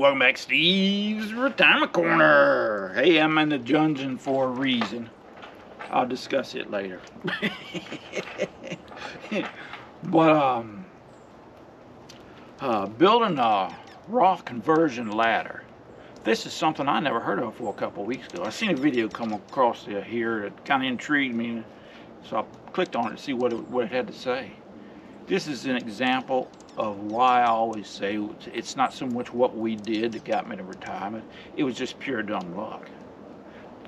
welcome back, Steve's Retirement Corner. Hey, I'm in the dungeon for a reason. I'll discuss it later. But building a Roth conversion ladder. This is something I never heard of for a couple of weeks ago. I seen a video come across here that kind of intrigued me, so I clicked on it to see what it had to say. This is an example of why I always say it's not so much what we did that got me to retirement. It was just pure dumb luck.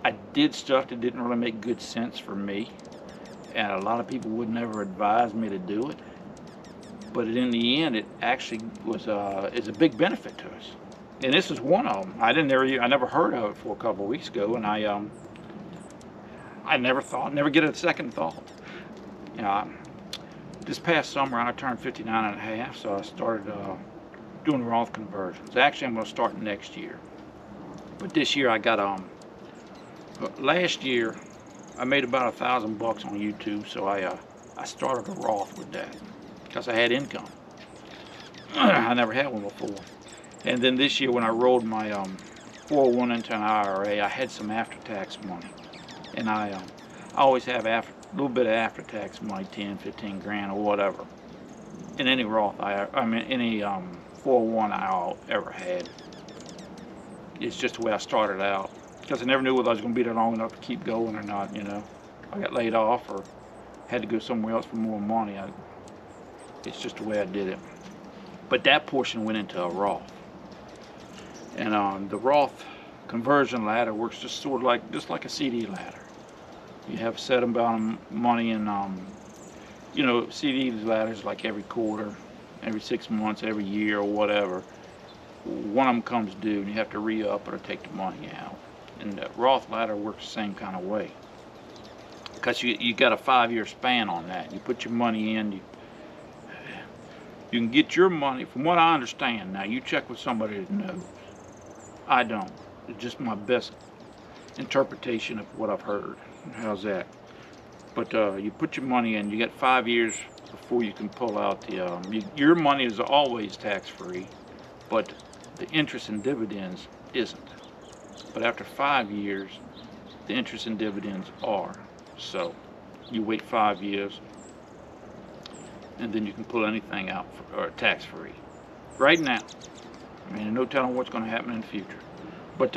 I did stuff that didn't really make good sense for me, and a lot of people would never advise me to do it. But in the end, it actually was is a big benefit to us. And this is one of them. I never heard of it for a couple of weeks ago, and I never get a second thought. You know, this past summer I turned 59 and a half, so I started doing Roth conversions. Actually, I'm going to start next year. But this year I got last year I made about $1,000 on YouTube, so I started a Roth with that because I had income. I never had one before. And then this year when I rolled my 401 into an IRA, I had some after-tax money, and I always have a little bit of after-tax money, 10, 15 grand or whatever, in any Roth any 401 I ever had. It's just the way I started out, because I never knew whether I was going to be there long enough to keep going or not. You know, I got laid off or had to go somewhere else for more money. It's just the way I did it. But that portion went into a Roth, and the Roth conversion ladder works just sort of like a CD ladder. You have a set amount of money, and you know, CD ladders like every quarter, every 6 months, every year, or whatever. One of them comes due, and you have to re-up or take the money out. And the Roth ladder works the same kind of way, because you got a 5-year span on that. You put your money in, you can get your money, from what I understand. Now, you check with somebody that knows. I don't. It's just my best interpretation of what I've heard. How's that? But you put your money in, you get 5 years before you can pull out the your money is always tax-free, but the interest and dividends isn't. But after 5 years, the interest and dividends are. So you wait 5 years, and then you can pull anything out or tax-free. Right now, I mean, no telling what's going to happen in the future. But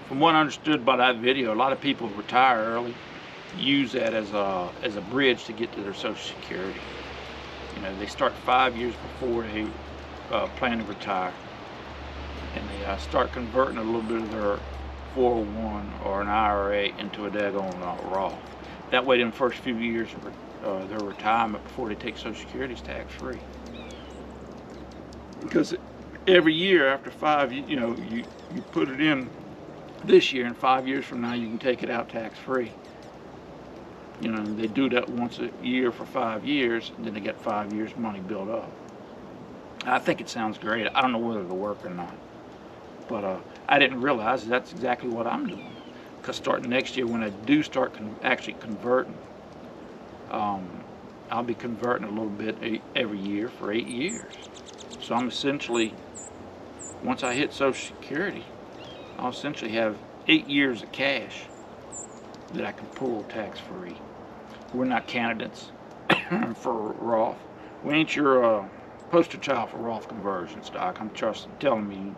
from what I understood by that video, a lot of people retire early, use that as a bridge to get to their Social Security. You know, they start 5 years before they plan to retire, and they start converting a little bit of their 401 or an IRA into a daggone Roth. That way, in the first few years of their retirement, before they take Social Security, is tax-free. Because every year after 5, you know, you put it in this year, and 5 years from now you can take it out tax-free. You know, they do that once a year for 5 years, and then they get 5 years money built up. I think it sounds great. I don't know whether it'll work or not, but I didn't realize that's exactly what I'm doing. Because starting next year, when I do start actually converting, I'll be converting a little bit every year for 8 years. So I'm essentially, once I hit Social Security, I'll essentially have 8 years of cash that I can pull tax-free. We're not candidates for Roth. We ain't your poster child for Roth conversion stock. I'm just telling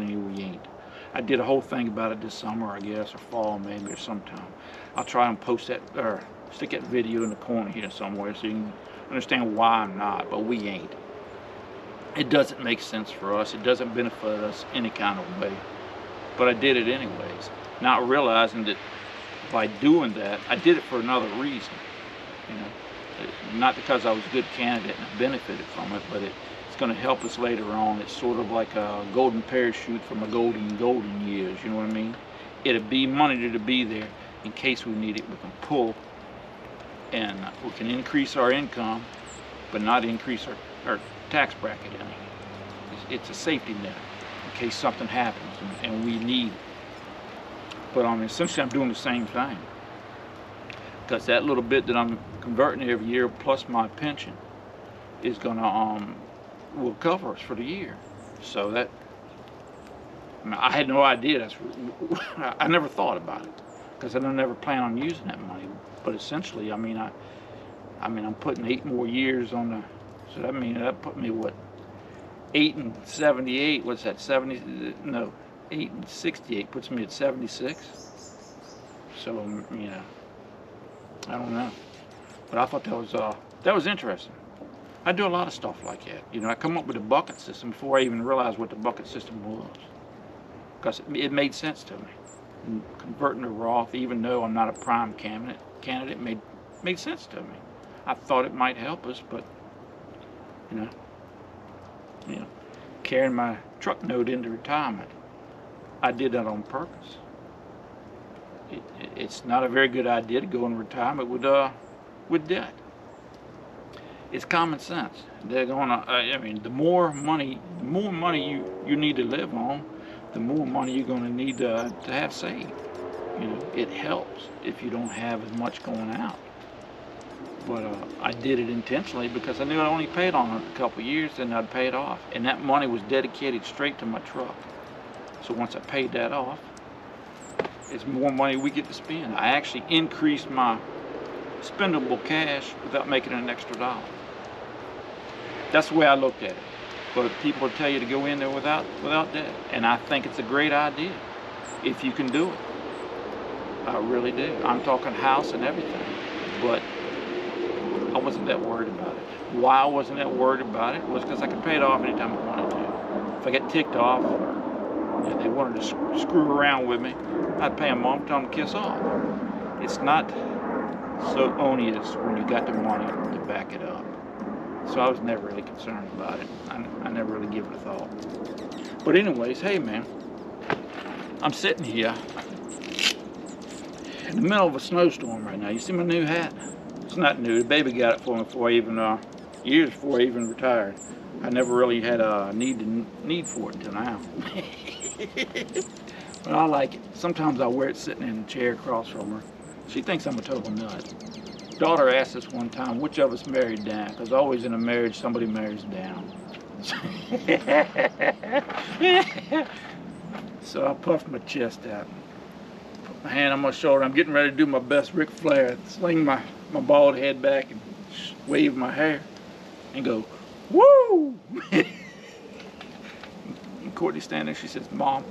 you we ain't. I did a whole thing about it this summer, I guess, or fall maybe, or sometime. I'll try and post that, or stick that video in the corner here somewhere so you can understand why I'm not, but we ain't. It doesn't make sense for us. It doesn't benefit us any kind of way. But I did it anyways, not realizing that by doing that, I did it for another reason. You know, not because I was a good candidate and I benefited from it, but it's going to help us later on. It's sort of like a golden parachute from a golden years. You know what I mean? It'll be money to be there in case we need it. We can pull, and we can increase our income, but not increase our tax bracket any. It's a safety net in case something happens and we need it. But essentially I'm doing the same thing, because that little bit that I'm converting every year plus my pension is gonna will cover us for the year. So that, I mean, I had no idea. I never thought about it because I never plan on using that money. But essentially, I mean, I'm putting 8 more years on the. So that means that put me what? 8 and 78. What's that? 70? No, 8 and 68 puts me at 76. So you know, I don't know. But I thought that was interesting. I do a lot of stuff like that. You know, I come up with a bucket system before I even realized what the bucket system was, because it made sense to me. And converting to Roth, even though I'm not a prime candidate, made sense to me. I thought it might help us, but you know, carrying my truck note into retirement, I did that on purpose. It's not a very good idea to go in retirement with debt. It's common sense. They're gonna. I mean, the more money you need to live on, the more money you're gonna need to have saved. You know, it helps if you don't have as much going out. But I did it intentionally because I knew I'd only paid on it a couple of years, then I'd pay it off, and that money was dedicated straight to my truck. So once I paid that off, it's more money we get to spend. I actually increased my spendable cash without making an extra dollar. That's the way I looked at it. But people tell you to go in there without debt, and I think it's a great idea if you can do it. I really do. I'm talking house and everything, but I wasn't that worried about it. Why I wasn't that worried about it was because I could pay it off anytime I wanted to. If I get ticked off or they wanted to screw around with me, I'd pay them off, tell them to kiss off. It's not so onerous when you got the money to back it up. So I was never really concerned about it. I never really give it a thought. But anyways, hey man, I'm sitting here in the middle of a snowstorm right now. You see my new hat? It's not new. The baby got it for me years before I even retired. I never really had a need for it until now. But I like it. Sometimes I wear it sitting in the chair across from her. She thinks I'm a total nut. Daughter asked us one time, which of us married down? Because always in a marriage, somebody marries down. So I puffed my chest out. Put my hand on my shoulder. I'm getting ready to do my best Ric Flair. Sling my bald head back and wave my hair and go, woo! And Courtney standing there, she says, Mom.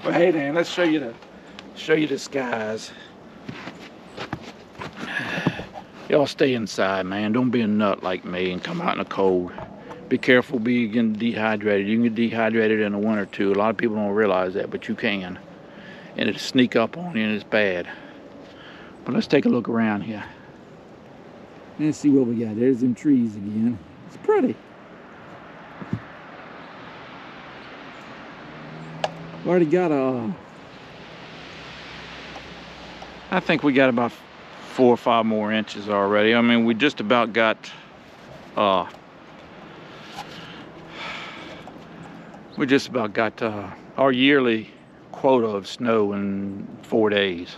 Well, hey Dan, let's show you the skies. Y'all stay inside, man. Don't be a nut like me and come out in the cold. Be careful getting dehydrated. You can get dehydrated in the winter too. A lot of people don't realize that, but you can. And it'll sneak up on you and it's bad. But let's take a look around here. Let's see what we got. There's them trees again. It's pretty. Already got I think we got about 4 or 5 more inches already. I mean, we just about got our yearly quota of snow in 4 days.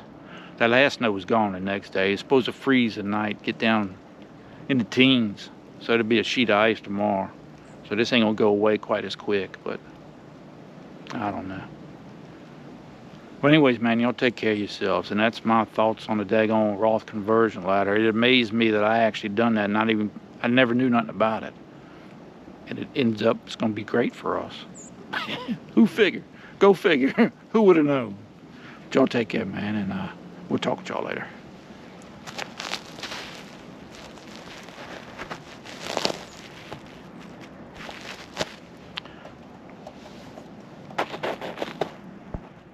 That last snow was gone the next day. It's supposed to freeze at night, get down in the teens. So it'll be a sheet of ice tomorrow. So this ain't gonna go away quite as quick, but I don't know. But anyways, man, y'all take care of yourselves. And that's my thoughts on the daggone Roth conversion ladder. It amazed me that I actually done that and I never knew nothing about it. And it ends up, it's gonna be great for us. Who figured? Go figure. Who would have known? But y'all take care, man, and we'll talk with y'all later.